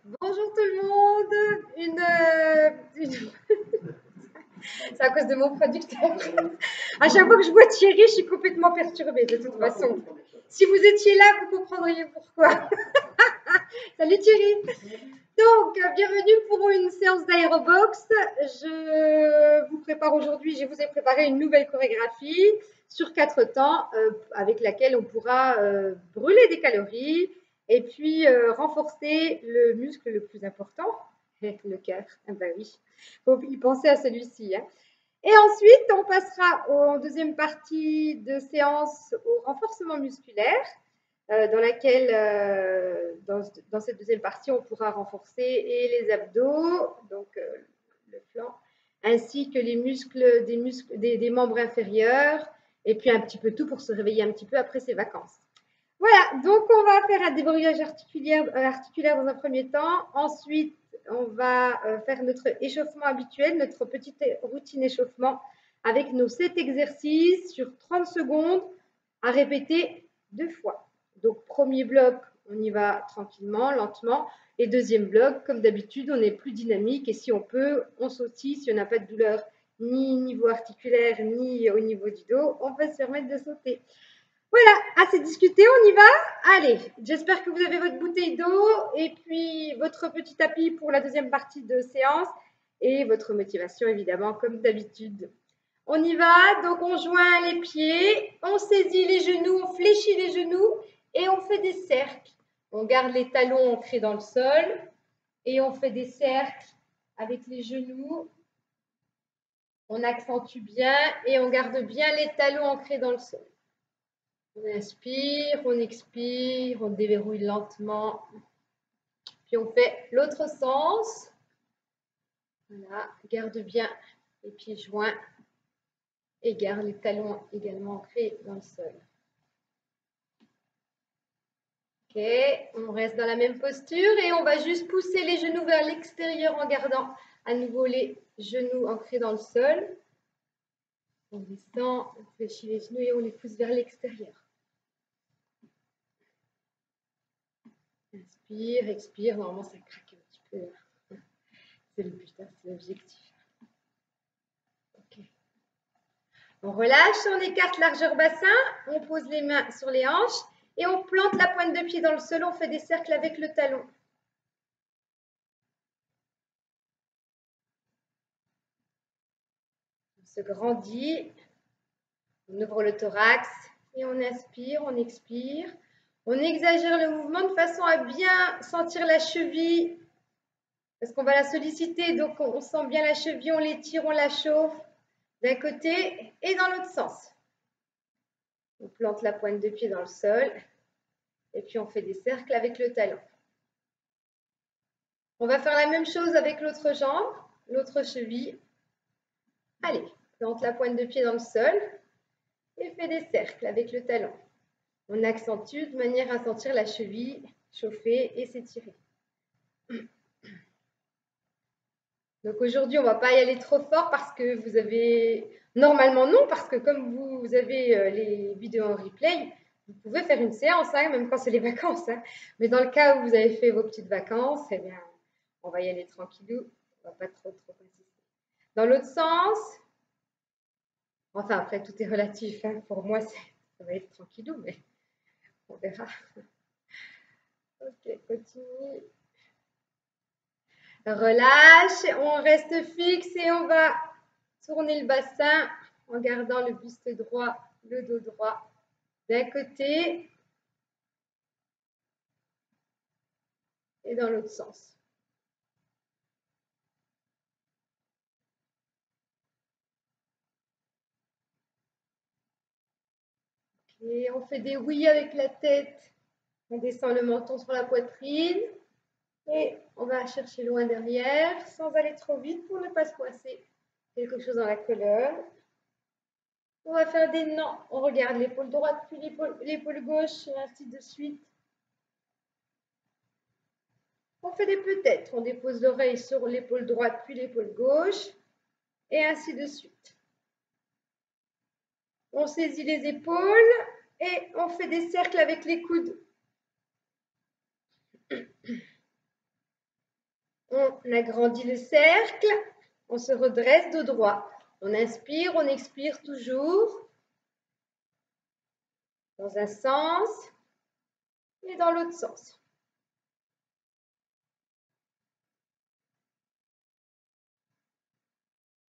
Bonjour tout le monde. C'est à cause de mon producteur. À chaque fois que je vois Thierry, je suis complètement perturbée de toute façon. Si vous étiez là, vous comprendriez pourquoi. Salut Thierry. Donc, bienvenue pour une séance d'aérobox. Je vous ai préparé une nouvelle chorégraphie sur 4 temps avec laquelle on pourra brûler des calories et puis renforcer le muscle le plus important, le cœur. Ah bah oui, faut y penser à celui-ci. Hein. Et ensuite, on passera en deuxième partie de séance au renforcement musculaire dans laquelle, dans cette deuxième partie, on pourra renforcer et les abdos, donc le flanc, ainsi que les muscles, des membres inférieurs, et puis un petit peu tout pour se réveiller un petit peu après ses vacances. Voilà, donc on va faire un débrayage articulaire dans un premier temps. Ensuite, on va faire notre échauffement habituel, notre petite routine échauffement avec nos 7 exercices sur 30 secondes à répéter 2 fois. Donc, premier bloc, on y va tranquillement, lentement. Et deuxième bloc, comme d'habitude, on est plus dynamique. Et si on peut, on sautille. Si on n'a pas de douleur ni au niveau articulaire, ni au niveau du dos, on peut se permettre de sauter. Voilà, assez discuté, on y va. Allez, j'espère que vous avez votre bouteille d'eau et puis votre petit tapis pour la deuxième partie de séance et votre motivation, évidemment, comme d'habitude. On y va, donc on joint les pieds, on saisit les genoux, on fléchit les genoux et on fait des cercles. On garde les talons ancrés dans le sol et on fait des cercles avec les genoux. On accentue bien et on garde bien les talons ancrés dans le sol. On inspire, on expire, on déverrouille lentement. Puis on fait l'autre sens. Voilà, garde bien les pieds joints et garde les talons également ancrés dans le sol. Ok, on reste dans la même posture et on va juste pousser les genoux vers l'extérieur en gardant à nouveau les genoux ancrés dans le sol. On descend, on fléchit les genoux et on les pousse vers l'extérieur. Inspire, expire, normalement ça craque un petit peu. C'est le but, c'est l'objectif. Okay. On relâche, on écarte largeur bassin, on pose les mains sur les hanches et on plante la pointe de pied dans le sol, on fait des cercles avec le talon. On se grandit, on ouvre le thorax et on inspire, on expire. On exagère le mouvement de façon à bien sentir la cheville parce qu'on va la solliciter, donc on sent bien la cheville, on l'étire, on la chauffe d'un côté et dans l'autre sens. On plante la pointe de pied dans le sol et puis on fait des cercles avec le talon. On va faire la même chose avec l'autre jambe, l'autre cheville. Allez, plante la pointe de pied dans le sol et fais des cercles avec le talon. On accentue de manière à sentir la cheville chauffer et s'étirer. Donc aujourd'hui, on ne va pas y aller trop fort parce que vous avez... Normalement non, parce que comme vous avez les vidéos en replay, vous pouvez faire une séance, hein, même quand c'est les vacances. Hein. Mais dans le cas où vous avez fait vos petites vacances, eh bien, on va y aller tranquillou. On ne va pas trop insister. Dans l'autre sens, enfin après tout est relatif. Hein. Pour moi, ça va être tranquillou, mais on verra. Ok, continue. Relâche, on reste fixe et on va tourner le bassin en gardant le buste droit, le dos droit d'un côté et dans l'autre sens. Et on fait des oui avec la tête, on descend le menton sur la poitrine et on va chercher loin derrière sans aller trop vite pour ne pas se coincer quelque chose dans la colonne. On va faire des non, on regarde l'épaule droite puis l'épaule gauche et ainsi de suite. On fait des peut-être, on dépose l'oreille sur l'épaule droite puis l'épaule gauche et ainsi de suite. On saisit les épaules et on fait des cercles avec les coudes. On agrandit le cercle. On se redresse dos droit. On inspire, on expire toujours. Dans un sens et dans l'autre sens.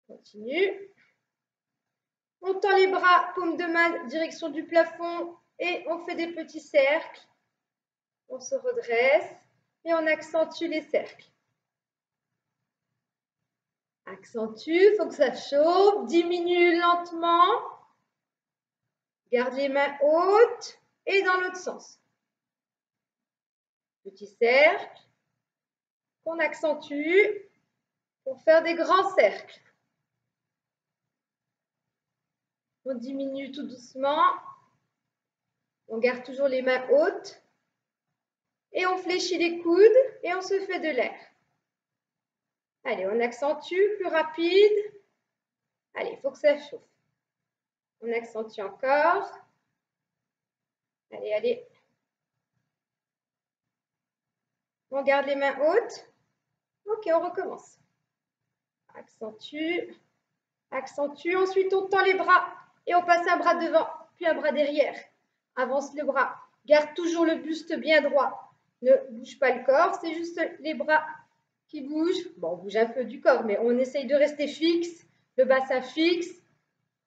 Continue. On tend les bras, paume de main, direction du plafond et on fait des petits cercles. On se redresse et on accentue les cercles. Accentue, il faut que ça chauffe. Diminue lentement. Garde les mains hautes et dans l'autre sens. Petit cercle qu'on accentue pour faire des grands cercles. On diminue tout doucement. On garde toujours les mains hautes. Et on fléchit les coudes et on se fait de l'air. Allez, on accentue, plus rapide. Allez, il faut que ça chauffe. On accentue encore. Allez, allez. On garde les mains hautes. Ok, on recommence. Accentue, accentue. Ensuite, on tend les bras et on passe un bras devant, puis un bras derrière. Avance le bras. Garde toujours le buste bien droit. Ne bouge pas le corps, c'est juste les bras qui bougent. Bon, on bouge un peu du corps, mais on essaye de rester fixe, le bassin fixe.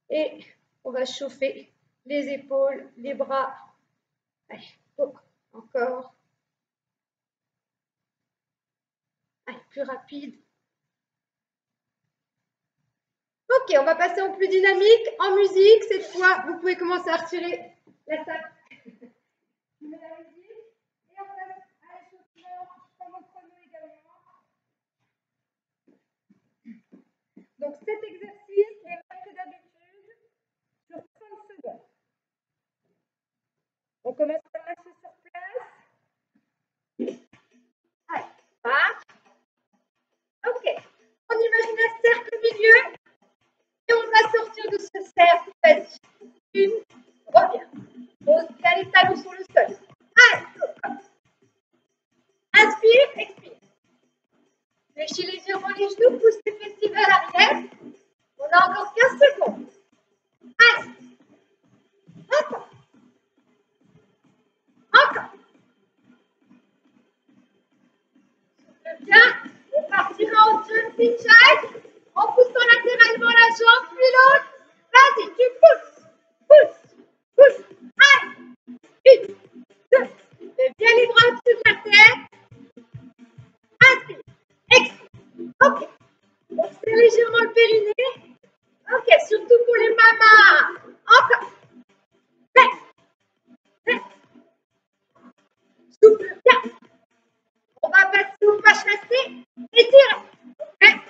Et on va chauffer les épaules, les bras. Allez, encore. Allez, plus rapide. Ok, on va passer en plus dynamique, en musique. Cette fois, vous pouvez commencer à retirer la salle. Je mets la musique et on passe à l'échauffement comme au chrono également. Donc cet exercice est même que d'habitude sur 30 secondes. On commence par lâcher sur place. Allez, part. Ok, on imagine un cercle au milieu. Et on va sortir de ce cercle. Vas-y. Une, reviens. Pose bien les talons sur le sol. Allez, go. Inspire, expire. Fléchis légèrement les genoux, pousse les fessiers vers l'arrière. On a encore 15 secondes. Allez. Encore. Encore. Bien. On partira en jumping jack en poussant latéralement la jambe, puis l'autre. Vas-y, tu pousses. Pousse. Pousse. Allez. 1, 2. Mets bien les bras au-dessus de la tête. Inspire. Expire. Ok. On serre légèrement le périnée. Ok, surtout pour les mamas. Encore. Reste. Reste. Souffle bien. On va passer au pas chassé. Étire. Reste.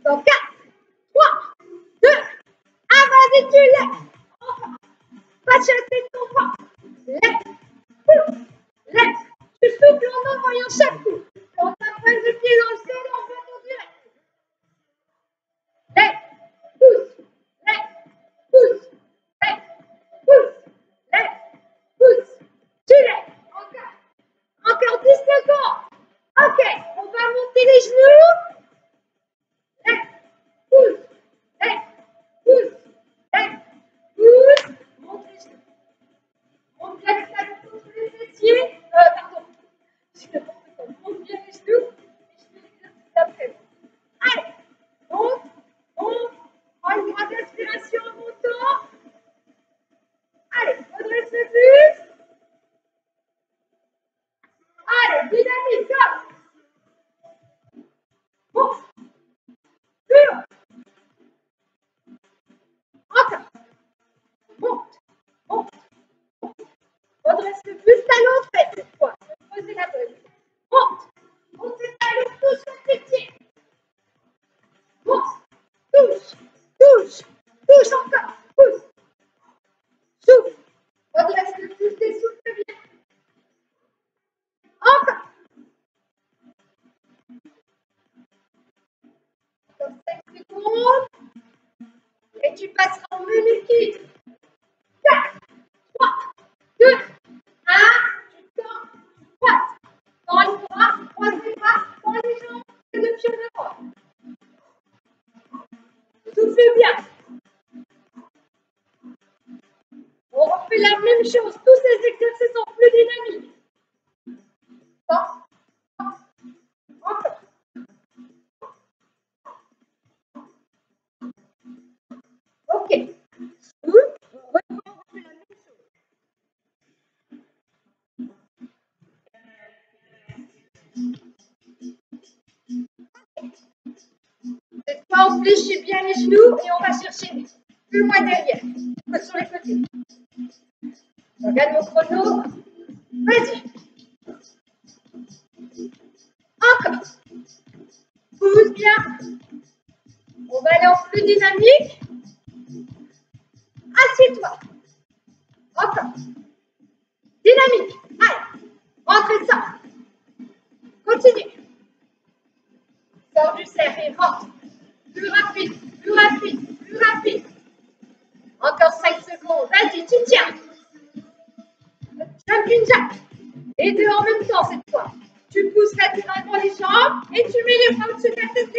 Dans 4, 3, 2, 1. Vas-y, tu lèves. Encore. Pas chasser ton bras. Lève. Pousse. Lève. Tu souffles en envoyant chaque coup. On t'apprête le pied dans le sol et on va en direct. Lève. Pousse. Lève. Pousse. Lève. Pousse. Lève. Pousse. Tu lèves. Encore. Encore 10 secondes. Ok. On va monter les genoux. Lève. Pousse. Lève. Pousse. Lève. Pousse. Monte les genoux. Monte bien les talons contre les fessiers. Pardon. Monte bien les genoux. Et je fais l'exercice d'après. Allez. Monte. Monte. Prends une grande inspiration en montant. Allez. Redresse le buste. Allez. Dynamique. Go. Monte. Plus haut. Encore. Monte. Monte. Redresse le buste, talon fait cette fois. Posez la bonne. Monte. Monte les talons, touche le pied. Monte. Touche. Touche. Touche encore. Pousse. Souffle. Redresse le buste et souffle bien. Encore. Comme 5 secondes. Et tu passeras en menu kit. 4, 3, 2, 1. Tu tends, tu croises. Dans les bras, croise les bras, dans les Souffle bien. On refait la même chose. Tous ces exercices sont plus dynamiques. Encore. Ok. On reprend, on refait la même chose. Cette fois, on fléchit bien les genoux et on va chercher plus loin derrière, sur les côtés. Je regarde mon chrono. Vas-y. Encore. Pousse bien. On va aller en plus dynamique. Assieds-toi. Encore. Dynamique. Allez. Rentrez ça. Continue. Sors du cercle et rentre. Plus rapide, plus rapide, plus rapide. Encore 5 secondes. Vas-y, tu tiens. Jumping jack. Et deux en même temps cette fois. Tu pousses latéralement les jambes et tu mets les bras au-dessus de la tête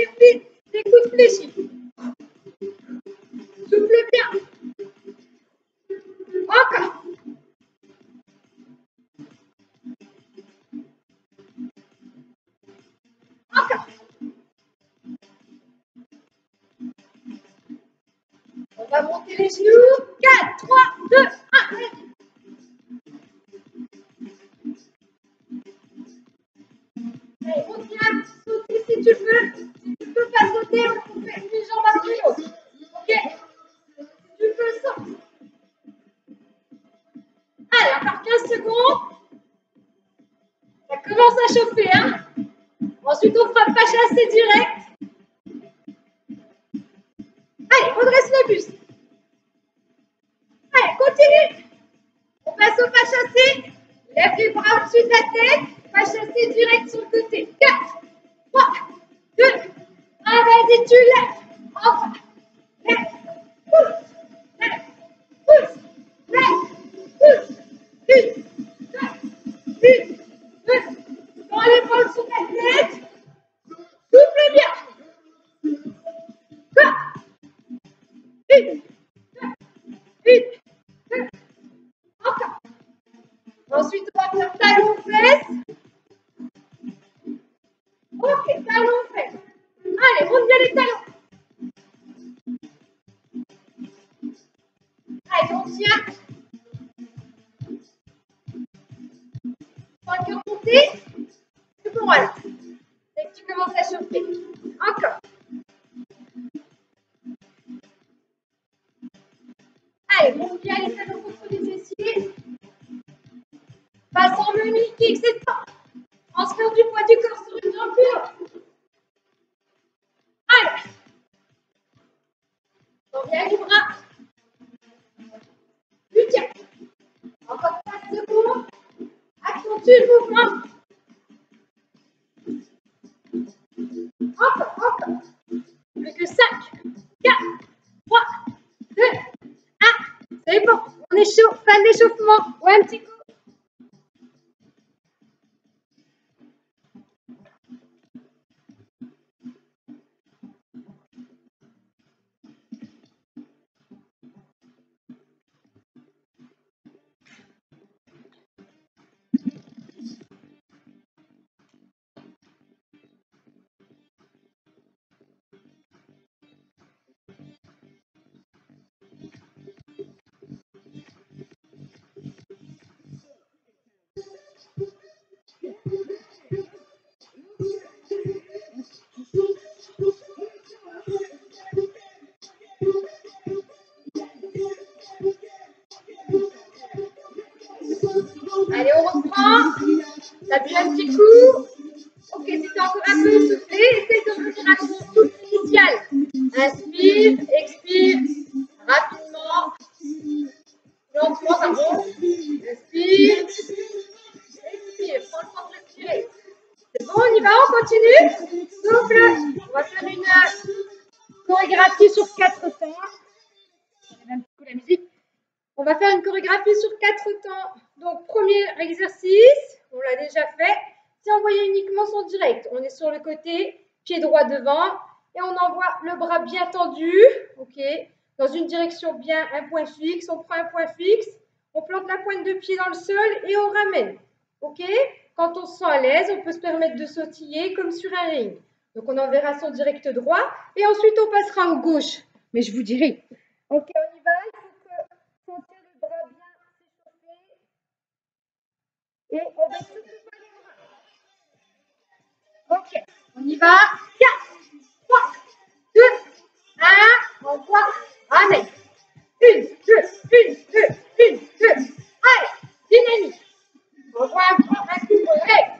des coudes fléchis. Souffle bien. Encore. Encore. On va monter les genoux. 4, 3, 2, 1. Allez, on vient sauter si tu peux. Si tu peux pas sauter, on fait une jambe après l'autre. Ok? Si tu peux, saute. Allez, encore 15 secondes. Ça commence à chauffer, hein? Ensuite, on fera pas chasser direct. Allez, redresse le buste. Allez, continue. On passe au pas chasser. Lève les bras au-dessus de la tête. Pas chasser direct sur le côté. 4, 3, 2, 1. Vas-y, tu lèves. Enfin. Lève. Pousse. Lève. Pousse. Lève. Pousse. 1, 2, 1, 2. Dans les bras au-dessus de la tête. Soufflez bien. 4, 1, 2, 1, 2. Encore. Ensuite, on va faire talon-fesse. Ok, talon-fesse. Allez, monte bien les talons. Allez, on tient. 5 heures montées. C'est bon, voilà. Dès que tu commences à chauffer. Encore. Allez, monte bien les talons contre les fessiers. Passe en menu kick, c'est ça. Transfert du poids du corps sur une jambe plus haute. Allez. On vient les bras. Tu tiens. Encore 4 secondes. Accentue le mouvement. Encore. Plus que 5, 4, 3, 2, 1. C'est bon. On est chaud. Fin de l'échauffement. Ouais, un petit coup. Allez, on reprend. T'appuies un petit coup. Ok, si t'es encore un peu essoufflé, essaye de revenir à ton souffle initial. Inspire, expire, rapidement, lentement, pardon. Inspire, expire, prends le temps de respirer. C'est bon, on y va, on continue. Souffle. On va faire une chorégraphie sur 4 temps. J'enlève un petit coup la musique. On va faire une chorégraphie sur 4 temps. Donc, premier exercice, on l'a déjà fait. Si on voyait uniquement son direct, on est sur le côté, pied droit devant, et on envoie le bras bien tendu, ok, dans une direction bien, un point fixe. On prend un point fixe, on plante la pointe de pied dans le sol et on ramène, ok. Quand on se sent à l'aise, on peut se permettre de sautiller comme sur un ring. Donc, on enverra son direct droit et ensuite, on passera au gauche. Mais je vous dirai. Ok, on y va. Il faut que sentir le bras bien s'échauffer. Et on va surtout pas les bras. Ok, on y va. 4, 3, 2, 1. On voit. Ramène. 1, 2, 1, 2, 1, 2. Allez, dynamique. On voit un coup de règle.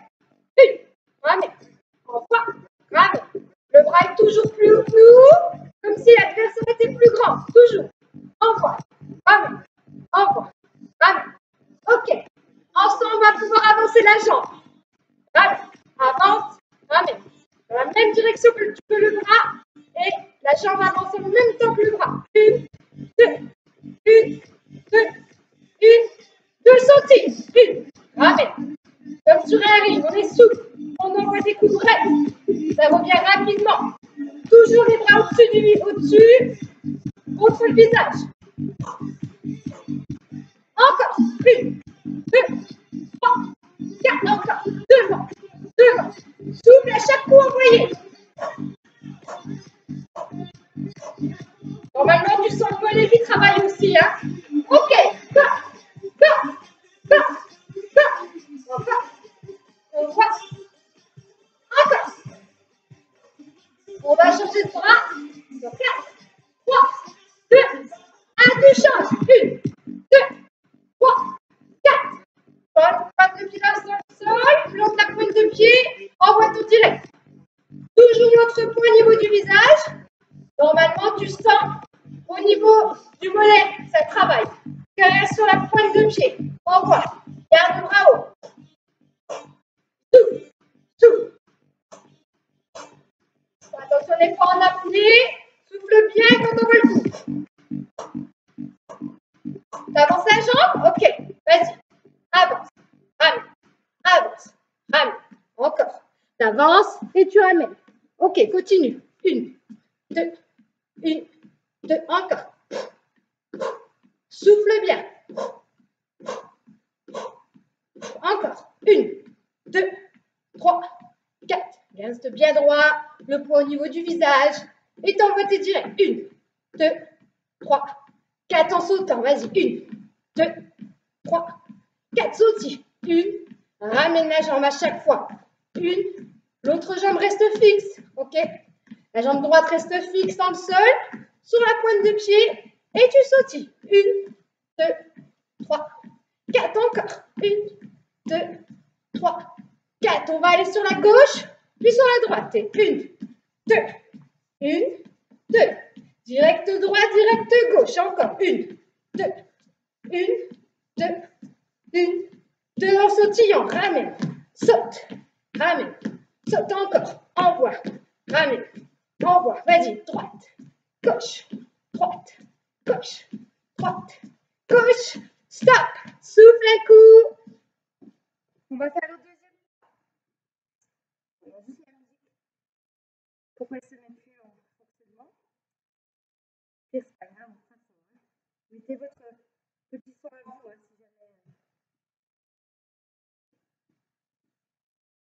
1, ramène. On voit. Ramène. Le bras est toujours plus haut, comme si l'adversaire était plus grand. Toujours. Envoie. Ramène. Envoie. Ramène. Ok. Ensemble, on va pouvoir avancer la jambe. Ramène. Avance. Ramène. Dans la même direction que le bras. Et la jambe avance en même temps que le bras. 1, 2, 1, 2, 1, 2, sautille. 1. Ramène. Comme sur un ring, on est souple. On envoie des coups de reste. Ça revient rapidement. Toujours les bras au-dessus, contre le visage. Encore. 1, 2, 3, 4. Encore. Devant. Devant. Souple à chaque coup envoyé. Normalement, tu sens le mollet qui travaille aussi. Hein? Ok. Bas. Bas. Bas. Bas. Encore. On voit. Encore. On va changer de bras. 4, 3, 2, 1. Tu changes. 1, 2, 3, 4. Pointe de pied sur le sol. Plante la pointe de pied. Envoie ton direct. Toujours l'autre point au niveau du visage. Normalement, tu sens au niveau du mollet, ça travaille. Caresse sur la pointe de pied. Envoie. Garde le bras haut. Souffle. Souffle. Attention, n'est pas en apnée. Souffle bien quand on veut le coup. T'avances la jambe? Ok. Vas-y. Avance. Ramène. Avance. Ramène. Encore. T'avances et tu ramènes. Ok, continue. 1, 2, 1, 2, encore. Souffle bien. Encore. 1, 2, 3, 4. Reste bien droit. Le poids au niveau du visage. Et t'envoies tes directs. 1, 2, 3, 4 en sautant. Vas-y. 1, 2, 3, 4 sautilles. 1. Ramène la jambe à chaque fois. 1. L'autre jambe reste fixe. Ok. La jambe droite reste fixe dans le sol. Sur la pointe de pied. Et tu sautilles. 1, 2, 3, 4 encore. 1, 2, 3, 4. On va aller sur la gauche, puis sur la droite. 1, 2, 1, 2. Direct droit, direct gauche. Encore. 1, 2, 1, 2, 1, 2. En sautillant. Ramène. Saute. Ramène. Saute encore. Envoie. Ramène. Envoie. Vas-y. Droite. Gauche. Droite. Gauche. Droite. Gauche. Stop. Souffle un coup. On va faire le deuxième. Pourquoi elle se met plus en fonctionnement? C'est pas grave. Mettez votre petit son à vous si jamais.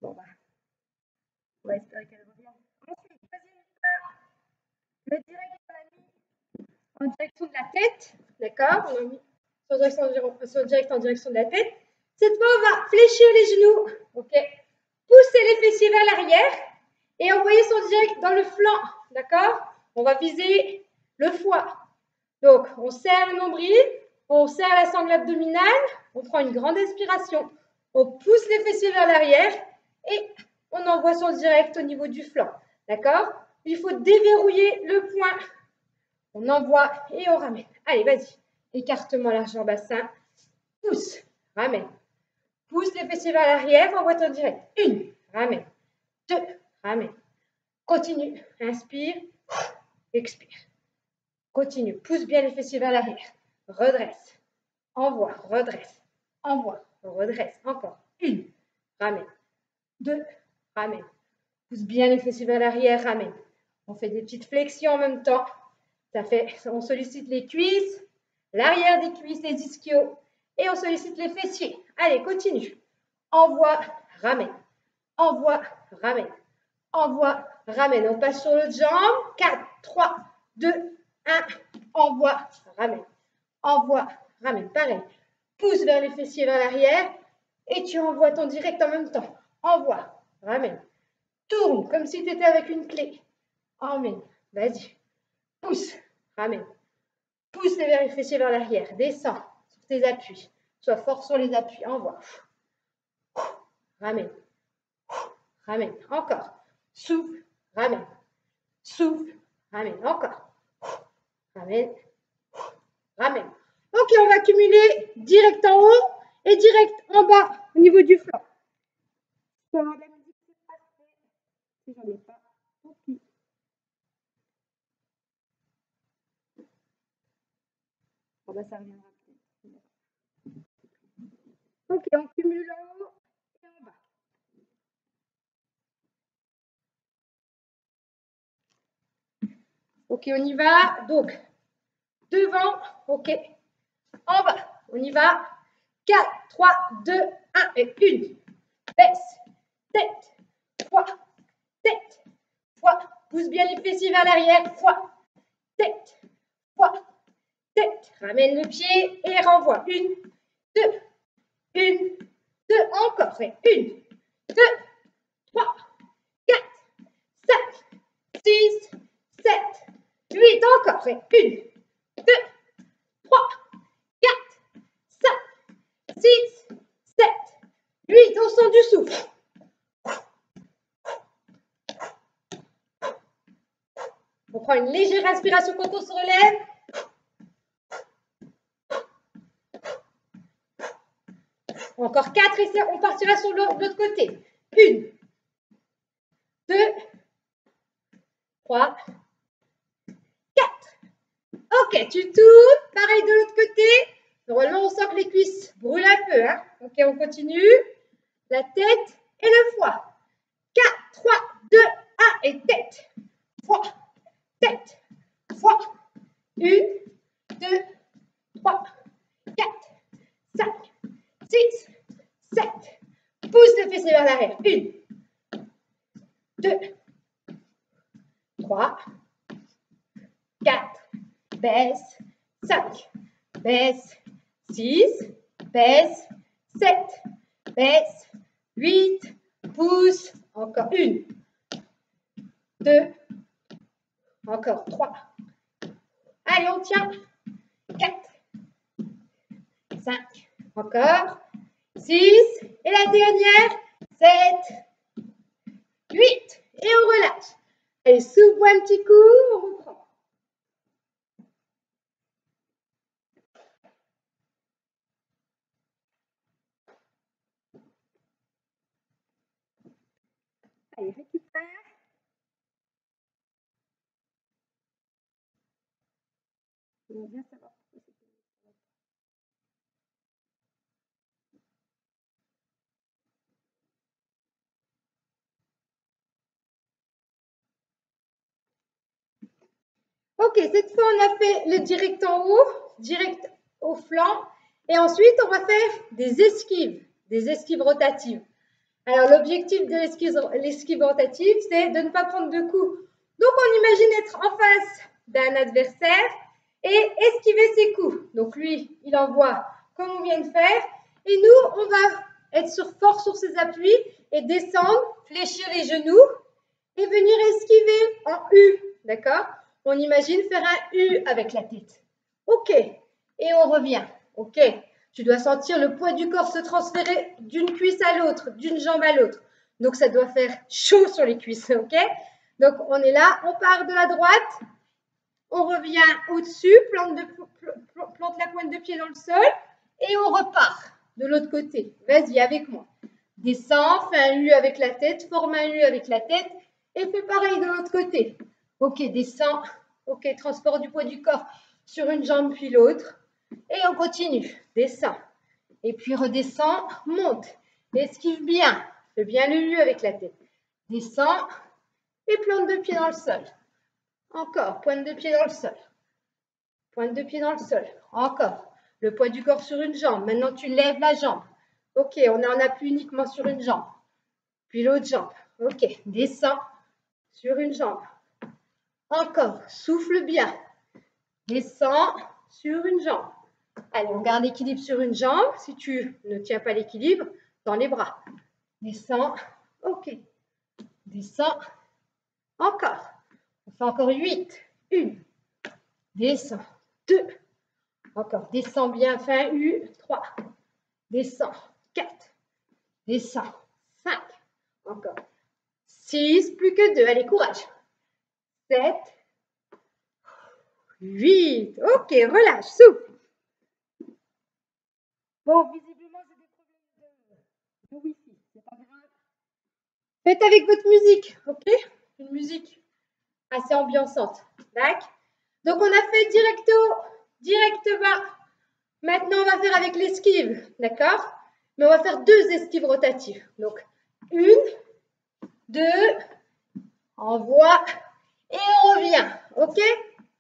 Bon, bah, on va espérer qu'elle revienne. Ensuite, deuxième pas. Le direct, on l'a mis en direction de la tête. D'accord? On a mis son direct en direction de la tête. Cette fois, on va fléchir les genoux. Ok? Pousser les fessiers vers l'arrière et envoyer son direct dans le flanc. D'accord? On va viser le foie. Donc, on serre le nombril, on serre la sangle abdominale, on prend une grande inspiration, on pousse les fessiers vers l'arrière et on envoie son direct au niveau du flanc. D'accord? Il faut déverrouiller le point. On envoie et on ramène. Allez, vas-y. Écartement largeur bassin. Pousse. Ramène. Pousse les fessiers vers l'arrière, envoie ton direct. 1, ramène. 2, ramène. Continue. Inspire. Expire. Continue. Pousse bien les fessiers vers l'arrière. Redresse. Envoie. Redresse. Envoie. Redresse. Encore. 1, ramène. 2, ramène. Pousse bien les fessiers vers l'arrière, ramène. On fait des petites flexions en même temps. On sollicite les cuisses, l'arrière des cuisses, les ischios, et on sollicite les fessiers. Allez, continue. Envoie, ramène. Envoie, ramène. Envoie, ramène. On passe sur l'autre jambe. 4, 3, 2, 1. Envoie, ramène. Envoie, ramène. Pareil. Pousse vers les fessiers, vers l'arrière. Et tu envoies ton direct en même temps. Envoie, ramène. Tourne comme si tu étais avec une clé. Emmène. Vas-y. Pousse, ramène. Pousse vers les fessiers, vers l'arrière. Descends sur tes appuis. Sois fort sur les appuis. Envoie. Ramène. Ramène. Encore. Souffle. Ramène. Souffle. Ramène. Encore. Ramène. Ramène. Ok, on va cumuler direct en haut et direct en bas au niveau du flanc. Si j'en ai pas, ok. Bon, bah, ça reviendra. Ok, on cumule en haut et en bas. Ok, on y va. Donc, devant, ok. En bas, on y va. 4, 3, 2, 1 et 1. Baisse, tête, fois, tête, fois. Pousse bien les fessiers vers l'arrière, fois, tête, fois, tête. Ramène le pied et renvoie. 1, 2, 1, 2, encore. Et 1, 2, 3, 4, 5, 6, 7, 8, encore. Et 1, 2, 3, 4, 5, 6, 7, 8. On sent du souffle. On prend une légère respiration quand on se relève. Encore 4 et on partira sur l'autre côté. 1, 2, 3, 4. Ok, tu tournes. Pareil de l'autre côté. Normalement, on sent que les cuisses brûlent un peu. Hein. Ok, on continue. La tête et le foie. 4, 3, 2, 1 et tête. Foie, tête, foie. 1, 2, 3, 4, 5, 6, 7. Pousse le fessier vers l'arrière. 1, 2, 3, 4, baisse, 5, baisse, 6, baisse, 7, baisse, 8, pousse, encore 1, 2, encore 3. Allez, on tient. 4, 5, encore, 6, et la dernière, 7, 8, et on relâche. Allez, souffle un petit coup, on reprend. Allez, récupère. On va bien savoir. Ok, cette fois, on a fait le direct en haut, direct au flanc. Et ensuite, on va faire des esquives rotatives. Alors, l'objectif de l'esquive rotative, c'est de ne pas prendre de coups. Donc, on imagine être en face d'un adversaire et esquiver ses coups. Donc, lui, il envoie comme on vient de faire. Et nous, on va être fort sur ses appuis et descendre, fléchir les genoux et venir esquiver en U. D'accord? On imagine faire un U avec la tête. Ok. Et on revient. Ok. Tu dois sentir le poids du corps se transférer d'une cuisse à l'autre, d'une jambe à l'autre. Donc, ça doit faire chaud sur les cuisses. Ok. Donc, on est là. On part de la droite. On revient au-dessus. Plante la pointe de pied dans le sol. Et on repart de l'autre côté. Vas-y, avec moi. Descends. Fais un U avec la tête. Forme un U avec la tête. Et fais pareil de l'autre côté. Ok, descends. Ok, transport du poids du corps sur une jambe puis l'autre. Et on continue. Descends. Et puis redescends, monte. Esquive bien. Fais bien le U avec la tête. Descends et plante deux pieds dans le sol. Encore, pointe de pied dans le sol. Pointe de pied dans le sol. Encore. Le poids du corps sur une jambe. Maintenant, tu lèves la jambe. Ok, on en appuie uniquement sur une jambe. Puis l'autre jambe. Ok, descends sur une jambe. Encore, souffle bien. Descends sur une jambe. Allez, on garde l'équilibre sur une jambe. Si tu ne tiens pas l'équilibre, dans les bras. Descends. Ok. Descends. Encore. On fait encore 8. 1. Descends. 2. Encore. Descends bien fin. 3. Descends. 4. Descends. 5. Encore. 6. Plus que 2. Allez, courage. 7. 8. Ok, relâche. Souffle. Bon, visiblement, j'ai des problèmes de Wi-Fi. C'est pas grave. Faites avec votre musique, ok? Une musique assez ambiançante. D'accord? Donc, on a fait direct haut, direct bas. Maintenant, on va faire avec l'esquive, d'accord? Mais on va faire 2 esquives rotatives. Donc, 1, 2, envoie et on revient, ok?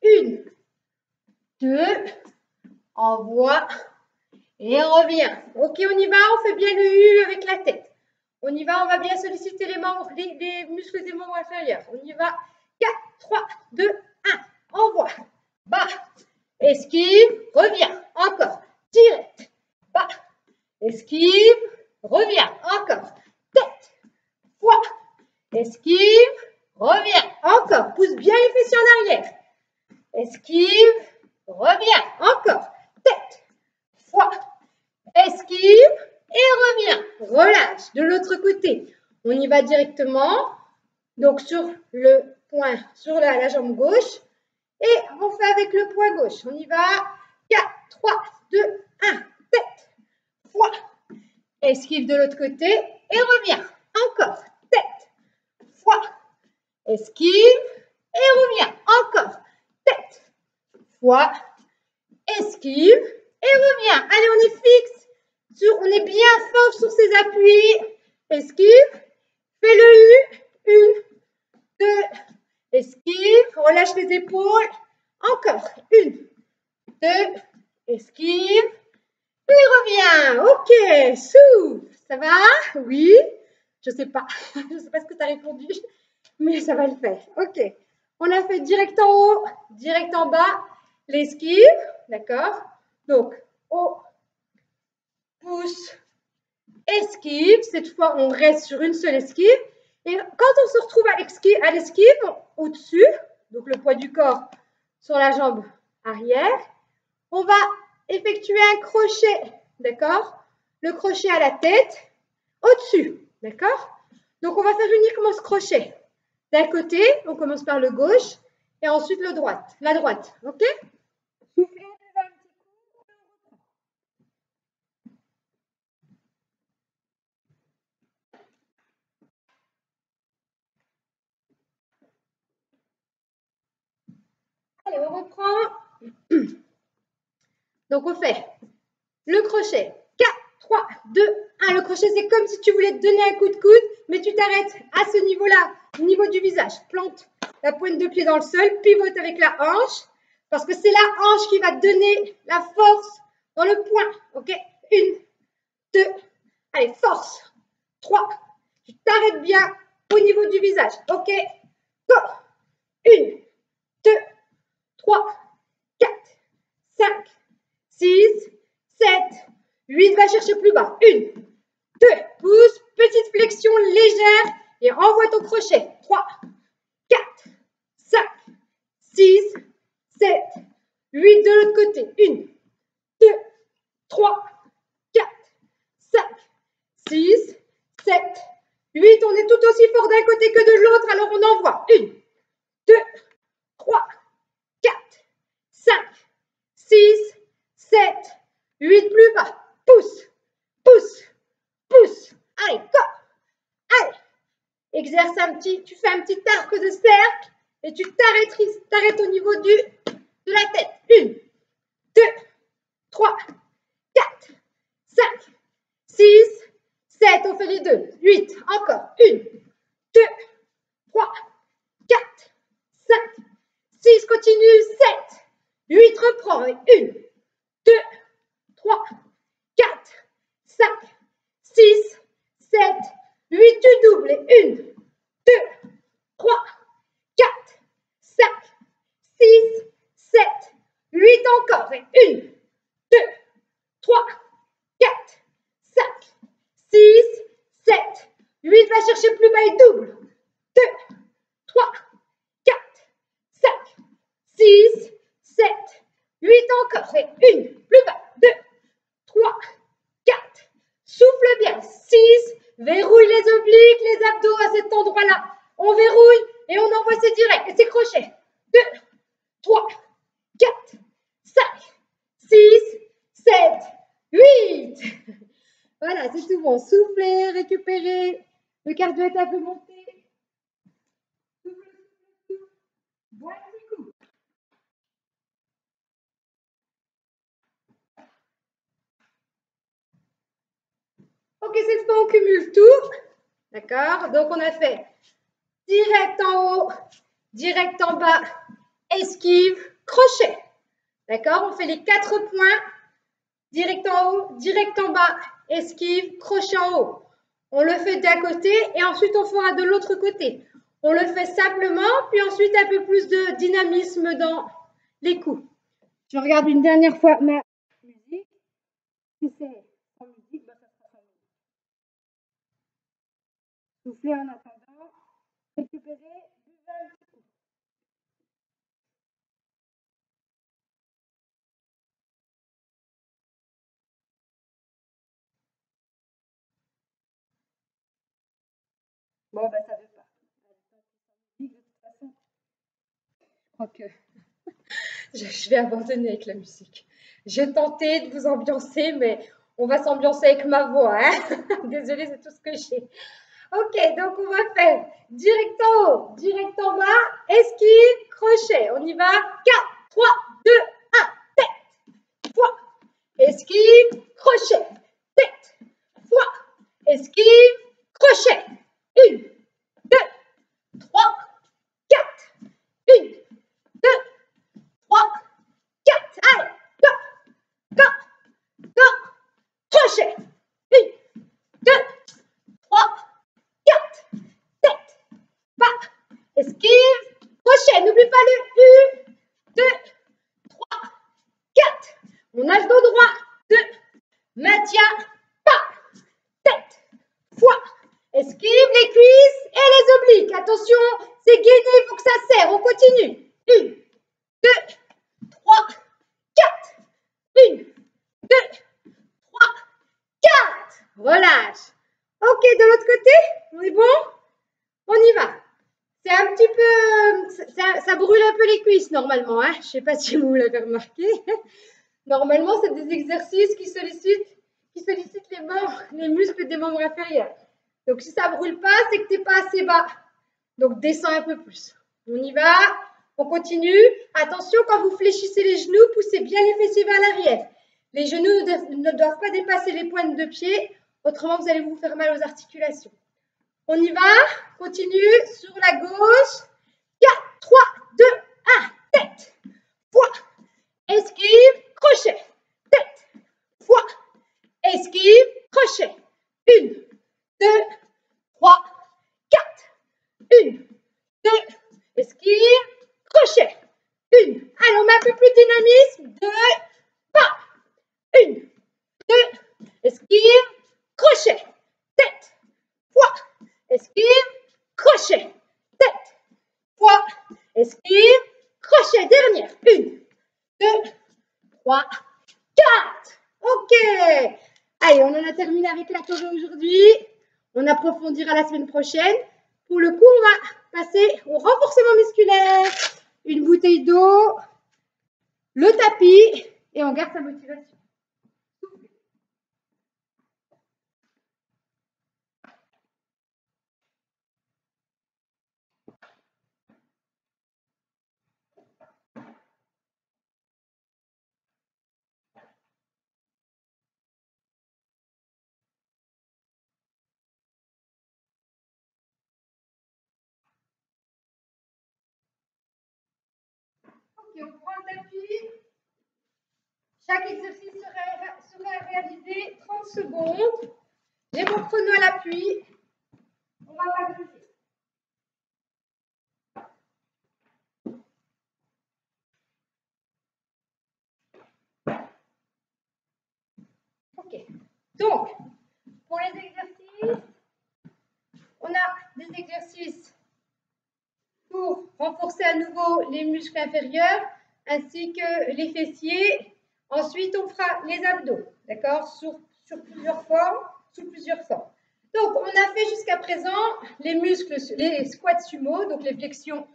1, 2, envoie et on revient. Ok, on y va, on fait bien le U avec la tête. On y va, on va bien solliciter les membres, les muscles des membres inférieurs. On y va. 4, 3, 2, 1. Envoie. Bas. Esquive. Reviens. Encore. Direct. Bas. Esquive. Reviens. Encore. Tête. Foie. Esquive. Reviens. Encore. Pousse bien les fessiers en arrière. Esquive. Reviens. Encore. Tête. Foie. Esquive. Et reviens. Relâche. De l'autre côté. On y va directement. Donc, sur le point, sur la jambe gauche. Et on fait avec le poing gauche. On y va. 4, 3, 2, 1. Tête. Foie. Esquive de l'autre côté. Et reviens. Encore. Tête. Foie. Esquive. Et reviens. Encore. Tête. Foie. Esquive. Et reviens. Allez, on est fixe. On est bien fort sur ces appuis. Esquive. Fais le U. 1, 2. Esquive. Relâche les épaules. Encore. 1, 2. Esquive. Et reviens. Ok. Souffle. Ça va? Oui. Je sais pas. Je ne sais pas ce que tu as répondu. Mais ça va le faire. Ok. On a fait direct en haut, direct en bas. L'esquive. D'accord? Donc, haut. Pouce, esquive. Cette fois, on reste sur une seule esquive. Et quand on se retrouve à l'esquive, au-dessus, donc le poids du corps sur la jambe arrière, on va effectuer un crochet, d'accord? Le crochet à la tête, au-dessus, d'accord? Donc, on va faire uniquement ce crochet. D'un côté, on commence par le gauche et ensuite la droite, ok? Soufflez. Allez, on reprend. Donc, on fait le crochet. 4, 3, 2, 1. Le crochet, c'est comme si tu voulais te donner un coup de coude, mais tu t'arrêtes à ce niveau-là, au niveau du visage. Plante la pointe de pied dans le sol, pivote avec la hanche, parce que c'est la hanche qui va te donner la force dans le poing. Ok? 1, 2, allez, force. 3, tu t'arrêtes bien au niveau du visage. Ok? Go! 1, 2, 3, 4, 5, 6, 7, 8, va chercher plus bas. 1, 2, pousse, petite flexion légère et envoie ton crochet. 3, 4, 5, 6, 7, 8 de l'autre côté. 1, 2, 3, 4, 5, 6, 7, 8. On est tout aussi fort d'un côté que de l'autre, alors on envoie. 1, 2, 3, 4, 5, 6, 7, 8, plus bas. Pousse, pousse, pousse. Allez, go. Allez. Exerce tu fais un petit arc de cercle et tu t'arrêtes au niveau de la tête. 1, 2, 3, 4, 5, 6, 7. On fait les deux. 8. Encore. 1, 2, 3, 4, 5, continue. 7, 8, reprend. 1, 2, 3, 4, 5, 6, 7, 8, tu doubles. 1, 2, 3, 4, 5, 6, 7, 8 encore. 1, 2, 3, 4, 5, 6, 7, 8. Va chercher plus bas et double. 2, 3, 4, 5, 6, 7, 8 encore. 1, plus bas. 2, 3, 4. Souffle bien. 6. Verrouille les obliques, les abdos à cet endroit-là. On verrouille et on envoie ses directs et ses crochets. 2, 3, 4, 5, 6, 7, 8. Voilà, c'est tout bon. Soufflez, récupérez. Le cardio est un peu monté. Souffle, souffle, souffle. Bois un petit coup. Ok, cette fois, on cumule tout. D'accord? Donc, on a fait direct en haut, direct en bas, esquive, crochet. D'accord? On fait les 4 points. Direct en haut, direct en bas, esquive, crochet en haut. On le fait d'un côté et ensuite on fera de l'autre côté. On le fait simplement, puis ensuite un peu plus de dynamisme dans les coups. Je regarde une dernière fois ma musique. Si c'est sans musique, ben ça sera sans musique. Soufflez en attendant. Récupérez, buvez un petit coup. Bon, ben ça veut pas. De toute façon, je crois que je vais abandonner avec la musique. J'ai tenté de vous ambiancer, mais on va s'ambiancer avec ma voix. Hein. Désolée, c'est tout ce que j'ai. Ok, donc on va faire direct en haut, direct en bas, esquive, crochet. On y va. 4, 3, 2, 1, tête, fois, esquive, crochet, tête, fois, esquive, crochet. 1, 2, 3, 4. 1, 2, 3, 4. Allez, go, go, go, crochet. 1, 2, 3, 4. Tête, pas, esquive, crochet. N'oublie pas le 1, 2, 3, 4. On nage dos droit. 2, maintien, pas, tête, fois, esquive les cuisses et les obliques. Attention, c'est gainé, il faut que ça serre. On continue. 1, 2, 3, 4. 1, 2, 3, 4. Relâche. Ok, de l'autre côté, on est bon? On y va. C'est un petit peu, ça brûle un peu les cuisses normalement. Hein? Je ne sais pas si vous l'avez remarqué. Normalement, c'est des exercices qui sollicitent les membres, les muscles des membres inférieurs. Donc, si ça ne brûle pas, c'est que tu n'es pas assez bas. Donc, descends un peu plus. On y va. On continue. Attention, quand vous fléchissez les genoux, poussez bien les fessiers vers l'arrière. Les genoux ne doivent pas dépasser les pointes de pied. Autrement, vous allez vous faire mal aux articulations. On y va. Continue. Sur la gauche. 4, 3, 2, 1. Tête. Fois. Esquive. Crochet. Tête. Fois. Esquive. Crochet. 1, 2, 3, 4. 1, 2, esquive, crochet. 1. Allez, on met un peu plus de dynamisme. 2, pas. 1, 2, esquive, crochet. Tête, fois, esquive, crochet. Tête, fois, esquive, crochet. Dernière. 1, 2, 3, 4. Ok. Allez, on en a terminé avec la choré aujourd'hui. On approfondira la semaine prochaine. Pour le coup, on va passer au renforcement musculaire. Une bouteille d'eau, le tapis et on garde sa motivation. on prend le tapis. Chaque exercice sera réalisé 30 secondes. J'ai mon chrono à l'appui. On va pas bouger. Ok. Donc, pour les exercices, on a des exercices pour renforcer à nouveau les muscles inférieurs ainsi que les fessiers. Ensuite, on fera les abdos, d'accord, sous plusieurs formes. Donc, on a fait jusqu'à présent les muscles, les squats sumo, donc les flexions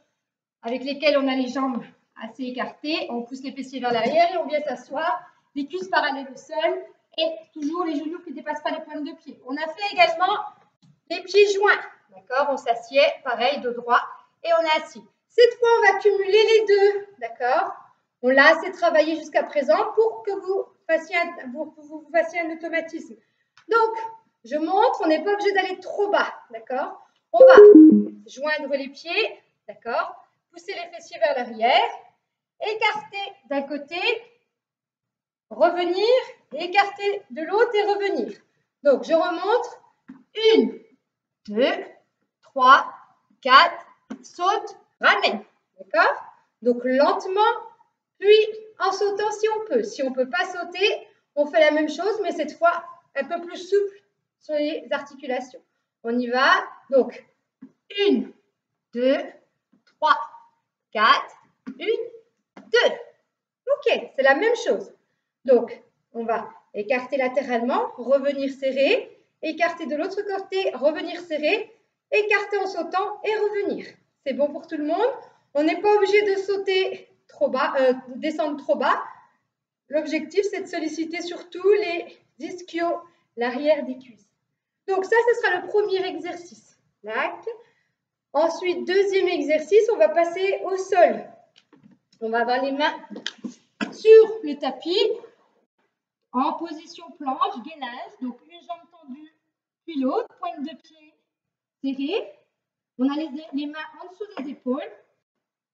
avec lesquelles on a les jambes assez écartées. On pousse les fessiers vers l'arrière et on vient s'asseoir, les cuisses parallèles au sol et toujours les genoux qui ne dépassent pas les pointes de pied. On a fait également les pieds joints, d'accord, on s'assied, pareil, dos droit, et on est assis. Cette fois, on va cumuler les deux, d'accord. On l'a assez travaillé jusqu'à présent pour que vous fassiez un automatisme. Donc, je montre, on n'est pas obligé d'aller trop bas, d'accord. On va joindre les pieds, d'accord, pousser les fessiers vers l'arrière, écarter d'un côté, revenir, écarter de l'autre et revenir. Donc, je remonte, 1, 2, 3, 4, saute, ramène, d'accord. Donc, lentement, puis en sautant si on peut. Si on ne peut pas sauter, on fait la même chose, mais cette fois, un peu plus souple sur les articulations. On y va. Donc, 1, 2, 3, 4, 1, 2. Ok, c'est la même chose. Donc, on va écarter latéralement, revenir serré, écarter de l'autre côté, revenir serré, écarter en sautant et revenir. C'est bon pour tout le monde. On n'est pas obligé de sauter trop bas, de descendre trop bas. L'objectif, c'est de solliciter surtout les ischios, l'arrière des cuisses. Donc ça, ce sera le premier exercice. Tac. Ensuite, deuxième exercice, on va passer au sol. On va avoir les mains sur le tapis, en position planche, gainage. Donc une jambe tendue, puis l'autre, pointe de pied serrée. On a les mains en dessous des épaules.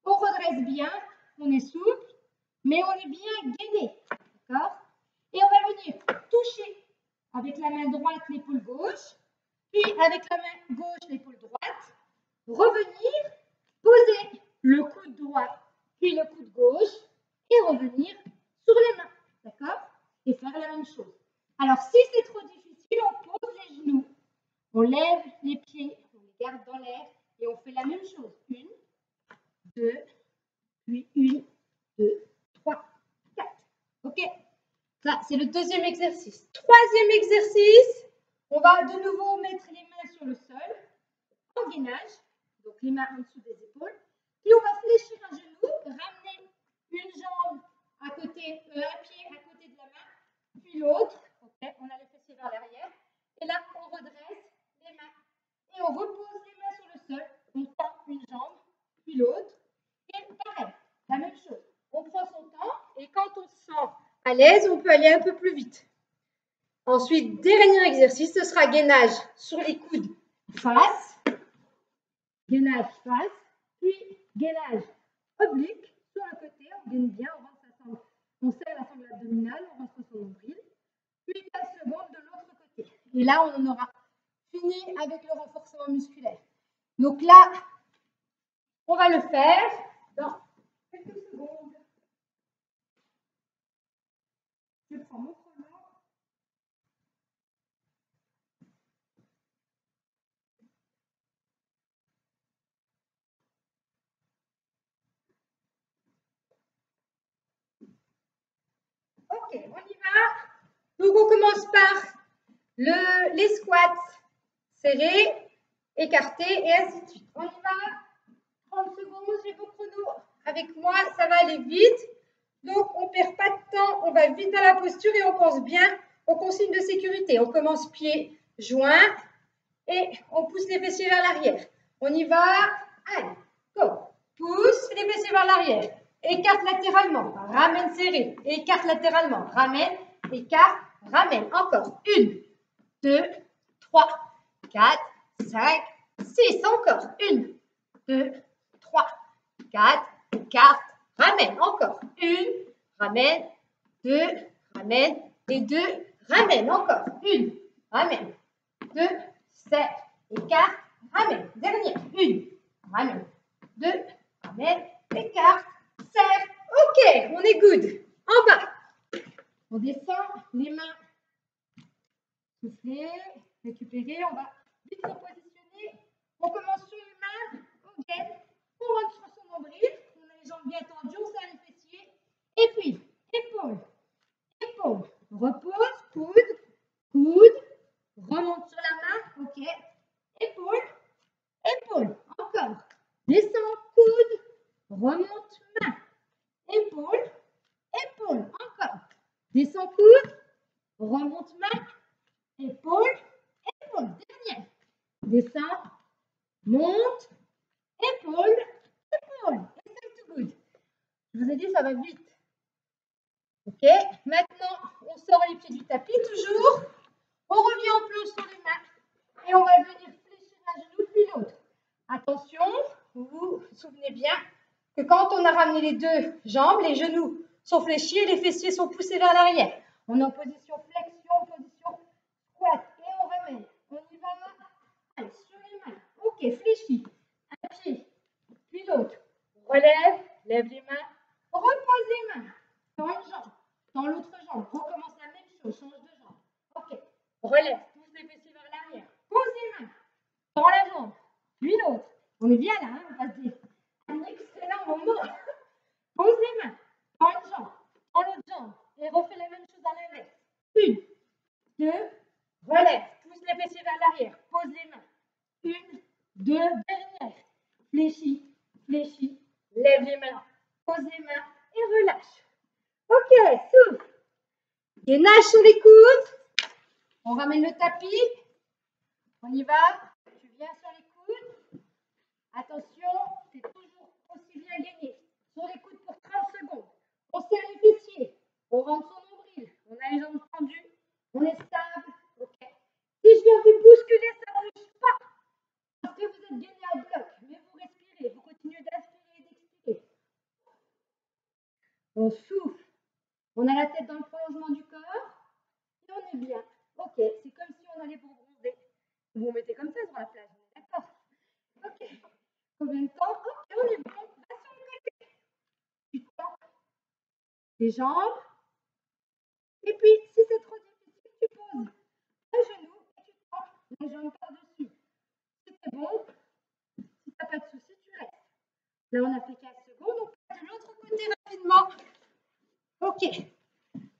On redresse bien, on est souple, mais on est bien gainé. D'accord? Et on va venir toucher avec la main droite l'épaule gauche, puis avec la main gauche l'épaule droite. Revenir, poser le coude droit, puis le coude gauche, et revenir sur les mains. D'accord? Et faire la même chose. Alors, si c'est trop difficile, on pose les genoux, on lève les pieds, on les garde dans l'air, et on fait la même chose. 1, 2, puis 1, 2, 3, 4. Ok? Ça, c'est le deuxième exercice. Troisième exercice, on va de nouveau mettre les mains sur le sol, en gainage, donc les mains en dessous des épaules. Puis on va fléchir un genou, ramener une jambe à côté, un pied à côté de la main, puis l'autre. Okay, on a les fessiers vers l'arrière. Et là, on redresse les mains. Et on repose les mains sur le sol. On tend une jambe, puis l'autre. Et pareil, la même chose. On prend son temps et quand on se sent à l'aise, on peut aller un peu plus vite. Ensuite, dernier exercice, ce sera gainage sur les coudes face. Gainage face, puis gainage oblique sur le côté, on gaine bien, on serre la sangle abdominale, on rentre son nombril, puis 4 secondes de l'autre côté. Et là, on en aura fini avec le renforcement musculaire. Donc là, on va le faire dans quelques secondes. Je prends mon chrono. Ok, on y va. Donc, on commence par les squats serrés, écartés et ainsi de suite. On y va. 30 secondes, j'ai vos chronos avec moi, ça va aller vite. Donc, on ne perd pas de temps, on va vite dans la posture et on pense bien aux consignes de sécurité. On commence pieds joints et on pousse les fessiers vers l'arrière. On y va. Allez, go. Pousse les fessiers vers l'arrière. Écarte latéralement, ramène serré, écarte latéralement, ramène, écarte, ramène. Encore. 1, 2, 3, 4, 5, 6. Encore. 1, 2, 3, 4, écarte, ramène, encore. 1, ramène, 2, ramène, et 2, ramène, encore. 1, ramène, 2, serre, écarte, ramène. Dernière, 1, ramène, 2, ramène, écarte, serre. Ok, on est good. En bas, on descend, les mains soufflées, récupérer, on va vite se positionner. On commence sur les mains, on gaine, on rentre sur son nombril, on a les jambes bien tendues, on serre les fessiers, et puis, épaule, épaule, repose, coude, coude, remonte sur la main, ok, épaule, épaule, encore, descend, coude, remonte, main, épaule, épaule, encore, descend, coude, remonte, main, épaule, épaule, dernière, descend, monte, épaule, épaule, et c'est tout good. Je vous ai dit, ça va vite. Ok, maintenant, on sort les pieds du tapis, toujours. On revient en planche sur les mains. Et on va venir fléchir un genou puis l'autre. Attention, vous vous souvenez bien que quand on a ramené les deux jambes, les genoux sont fléchis et les fessiers sont poussés vers l'arrière. On est en position flexion, position squat. Et on ramène. On y va là. Allez, sur les mains. Ok, fléchi. Un pied, puis l'autre. Relève, lève les mains. Repose les mains. Dans une jambe. Dans l'autre jambe, recommence la même chose, change de jambe. Ok, relève, pousse les fessiers vers l'arrière. Pose les mains, dans la jambe, puis l'autre. On est bien là, hein, on passe un excellent moment. Pose les mains, dans une jambe, dans l'autre jambe, et refais la même chose à l'inverse. 1, 2, relève, pousse les fessiers vers l'arrière, pose les mains. 1, 2, dernière. Fléchis, fléchis, lève les mains, pose les mains et relâche. Ok, souffle. Gainage sur les coudes. On ramène le tapis. On y va. Tu viens sur les coudes. Attention, c'est toujours aussi bien gainé. Sur les coudes pour 30 secondes. On serre les fessiers. On rentre son nombril. On a les jambes tendues. On est stable. Ok. Si je viens vous bousculer, ça ne bouge pas. Parce que vous êtes gainé à bloc. Mais vous respirez. Vous continuez d'inspirer et d'expirer. On souffle. On a la tête dans le prolongement du corps et on est bien. Ok, c'est comme si on allait pour bronzer. Vous vous mettez comme ça sur la plage, d'accord? Ok. Combien de temps? Ok, on est bon. Va sur le côté. Tu tends les jambes. Et puis, si c'est trop difficile, tu poses un genou et tu tends les jambes par-dessus. Si c'est bon, si tu n'as pas de souci, tu restes. Là, on a fait 15 secondes. On passe de l'autre côté rapidement. Ok.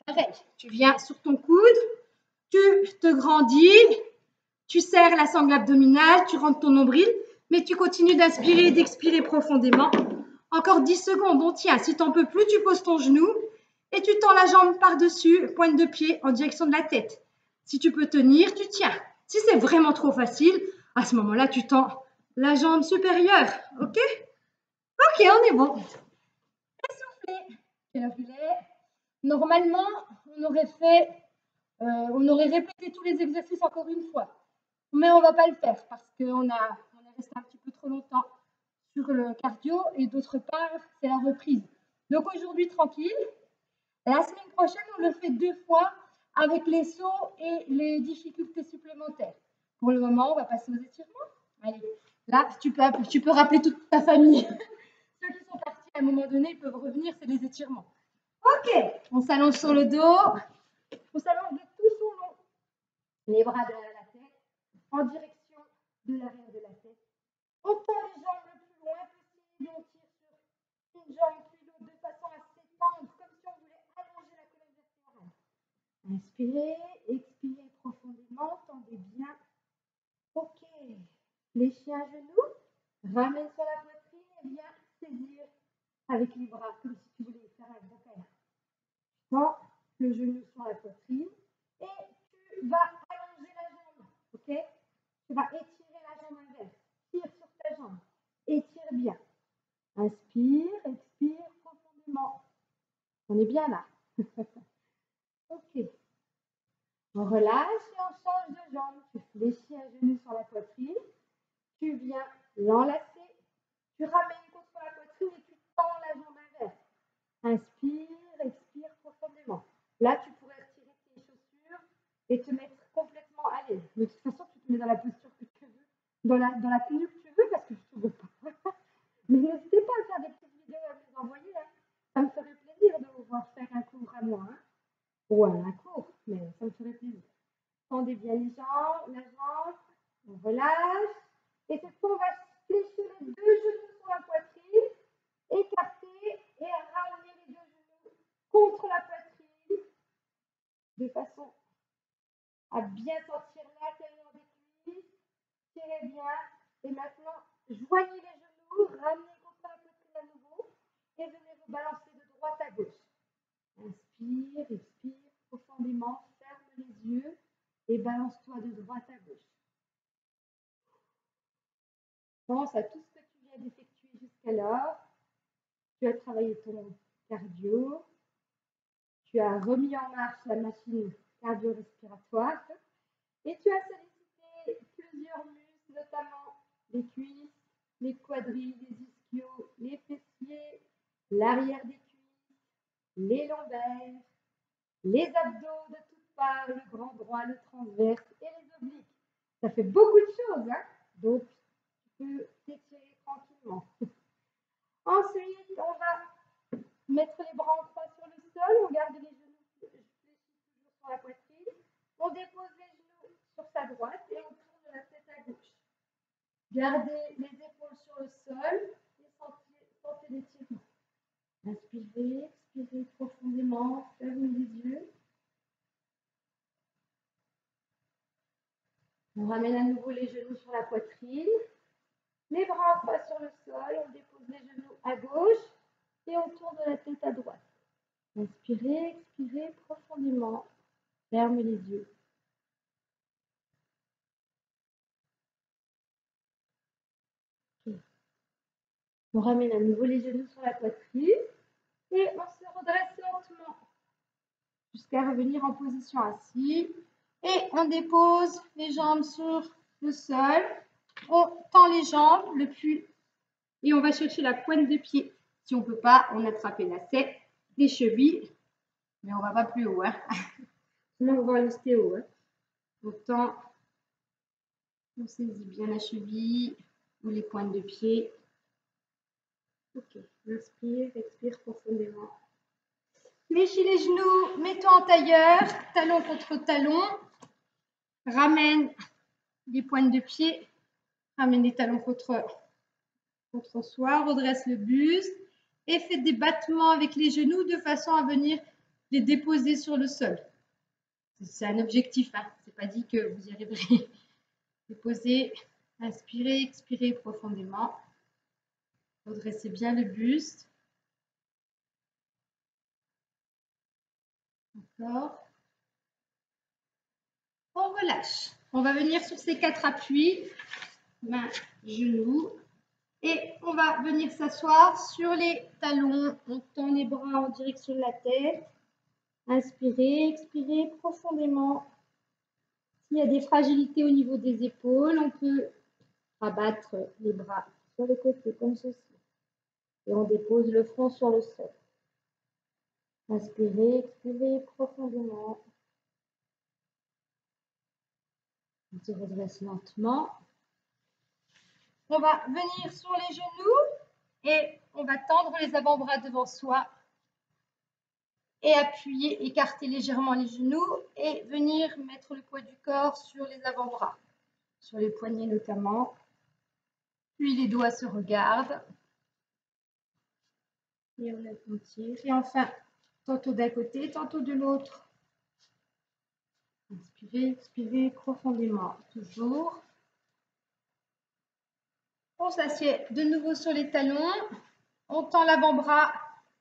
Pareil, tu viens sur ton coude, tu te grandis, tu serres la sangle abdominale, tu rentres ton nombril, mais tu continues d'inspirer et d'expirer profondément. Encore 10 secondes, on tient. Si tu n'en peux plus, tu poses ton genou et tu tends la jambe par-dessus, pointe de pied en direction de la tête. Si tu peux tenir, tu tiens. Si c'est vraiment trop facile, à ce moment-là, tu tends la jambe supérieure. Ok? Ok, on est bon. Essoufflez. Quelle heure il est? Normalement, on aurait répété tous les exercices encore une fois. Mais on ne va pas le faire parce qu'on est resté un petit peu trop longtemps sur le cardio et d'autre part, c'est la reprise. Donc aujourd'hui, tranquille. La semaine prochaine, on le fait 2 fois avec les sauts et les difficultés supplémentaires. Pour le moment, on va passer aux étirements. Allez, là, tu peux rappeler toute ta famille. Ceux qui sont partis à un moment donné, ils peuvent revenir, c'est les étirements. Ok, on s'allonge sur le dos, on s'allonge de tout son long, les bras derrière la tête, en direction de l'arrière de la tête. On tend les jambes le plus loin possible, on tire sur une jambe puis l'autre de façon à s'étendre, comme si on voulait allonger la colonne vertébrale. Inspirez, expirez profondément, tendez bien. Ok, fléchis un genou, ramène sur la poitrine et viens saisir avec les bras, comme si tu voulais faire un gros câlin. Tends le genou sur la poitrine et tu vas allonger la jambe, ok? Tu vas étirer la jambe inverse, tire sur ta jambe, étire bien. Inspire, expire profondément. On est bien là. Ok. On relâche et on change de jambe. Tu fléchis un genou sur la poitrine, tu viens l'enlacer, tu ramènes contre la poitrine et tu tends la jambe inverse. Inspire, expire profondément. Là, tu pourrais retirer tes chaussures et te mettre complètement à l'aise. De toute façon, tu te mets dans la posture que tu veux, dans la tenue que tu veux, parce que je ne te veux pas. Mais n'hésitez pas à faire des petites vidéos à me les envoyer. Hein. Ça me ferait plaisir de vous voir faire un cours à moi. Hein. Ou un cours, mais ça me ferait plaisir. Tendez bien les jambes, la jambe, on relâche. Et cette fois, on va fléchir les deux genoux sur la poitrine, écarter et ramener les deux genoux contre la poitrine de façon à bien sentir l'intérieur des cuisses. Tirez bien. Et maintenant, joignez les genoux, ramenez contre la poitrine à nouveau et venez vous balancer de droite à gauche. Inspire, expire profondément, ferme les yeux et balance-toi de droite à gauche. Pense à tout ce que tu viens d'effectuer jusqu'alors. Tu as travaillé ton cardio. Tu as remis en marche la machine cardio-respiratoire. Et tu as sollicité plusieurs muscles, notamment les cuisses, les quadrilles, les ischios, les fessiers, l'arrière des cuisses, les lombaires, les abdos de toutes parts, le grand droit, le transverse et les obliques. Ça fait beaucoup de choses, hein? Donc, tu peux t'étirer tranquillement. Ensuite, on va mettre les bras en croix sur le sol. On garde les genoux fléchis toujours sur la poitrine. On dépose les genoux sur sa droite et on tourne la tête à gauche. Gardez les épaules sur le sol et sentez l'étirement. Inspirez, expirez profondément, fermez les yeux. On ramène à nouveau les genoux sur la poitrine. Les bras en croix sur le sol, on dépose les genoux à gauche et on tourne la tête à droite. Inspirez, expirez profondément, fermez les yeux. Okay. On ramène à nouveau les genoux sur la poitrine et on se redresse lentement jusqu'à revenir en position assise. Et on dépose les jambes sur le sol. On tend les jambes le plus et on va chercher la pointe de pied. Si on ne peut pas, on attrape les lacets, les chevilles, mais on ne va pas plus haut. Hein. Sinon, on va rester haut. Hein. Autant, on saisit bien la cheville ou les pointes de pied. Ok, inspire, expire profondément. Fléchis les genoux, mets-toi en tailleur, talon contre talon. Ramène les pointes de pied, ramène les talons contre soi, redresse le buste et faites des battements avec les genoux de façon à venir les déposer sur le sol. C'est un objectif, hein. C'est pas dit que vous y arriverez. Déposez, inspirez, expirez profondément. Redressez bien le buste. Encore. On relâche. On va venir sur ces 4 appuis, mains, genoux. Et on va venir s'asseoir sur les talons. On tend les bras en direction de la tête. Inspirez, expirez profondément. S'il y a des fragilités au niveau des épaules, on peut rabattre les bras sur le côté comme ceci. Et on dépose le front sur le sol. Inspirez, expirez profondément. On se redresse lentement. On va venir sur les genoux et on va tendre les avant-bras devant soi et appuyer, écarter légèrement les genoux et venir mettre le poids du corps sur les avant-bras, sur les poignets notamment. Puis les doigts se regardent. Et on tire. Et enfin, tantôt d'un côté, tantôt de l'autre. Inspirez, expirez profondément, toujours. On s'assied de nouveau sur les talons. On tend l'avant-bras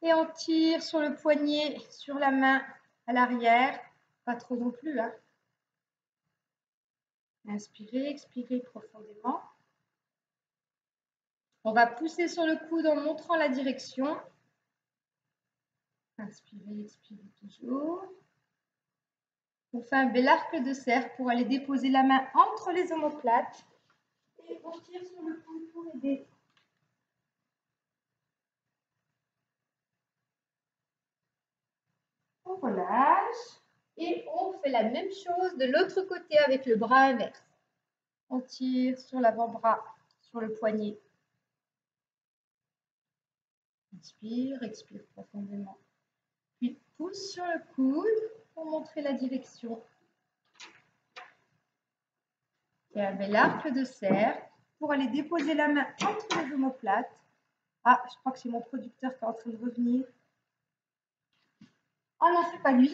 et on tire sur le poignet, sur la main à l'arrière. Pas trop non plus. Hein. Inspirez, expirez profondément. On va pousser sur le coude en montrant la direction. Inspirez, expirez toujours. On fait un bel arc de cercle pour aller déposer la main entre les omoplates. Et on tire sur le coude pour aider. on relâche. Et on fait la même chose de l'autre côté avec le bras inverse. On tire sur l'avant-bras, sur le poignet. Inspire, expire profondément. Puis pousse sur le coude pour montrer la direction. Et avec l'arc de cercle pour aller déposer la main entre les omoplates. Ah, je crois que c'est mon producteur qui est en train de revenir. Oh non, c'est pas lui.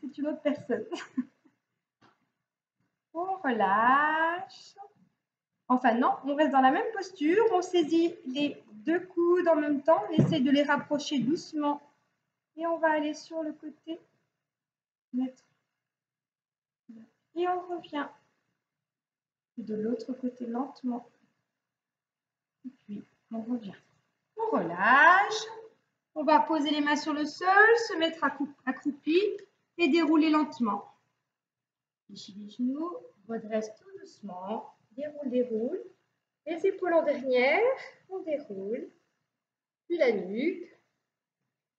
C'est une autre personne. On relâche. Enfin non, on reste dans la même posture. On saisit les deux coudes en même temps. On essaie de les rapprocher doucement. Et on va aller sur le côté. Et on revient. De l'autre côté lentement. Et puis on revient. On relâche. On va poser les mains sur le sol, se mettre accroupi et dérouler lentement. Fléchis les genoux, redresse tout doucement, déroule, déroule. Les épaules en dernière, on déroule, puis la nuque.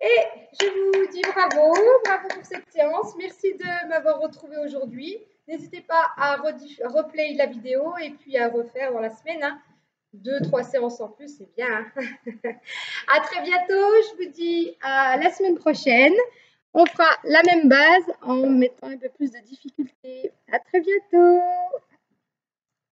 Et je vous dis bravo, bravo pour cette séance. Merci de m'avoir retrouvé aujourd'hui. N'hésitez pas à replay la vidéo et puis à refaire dans la semaine. Hein. 2-3 séances en plus, c'est bien. À très bientôt. Je vous dis à la semaine prochaine. On fera la même base en mettant un peu plus de difficulté. À très bientôt.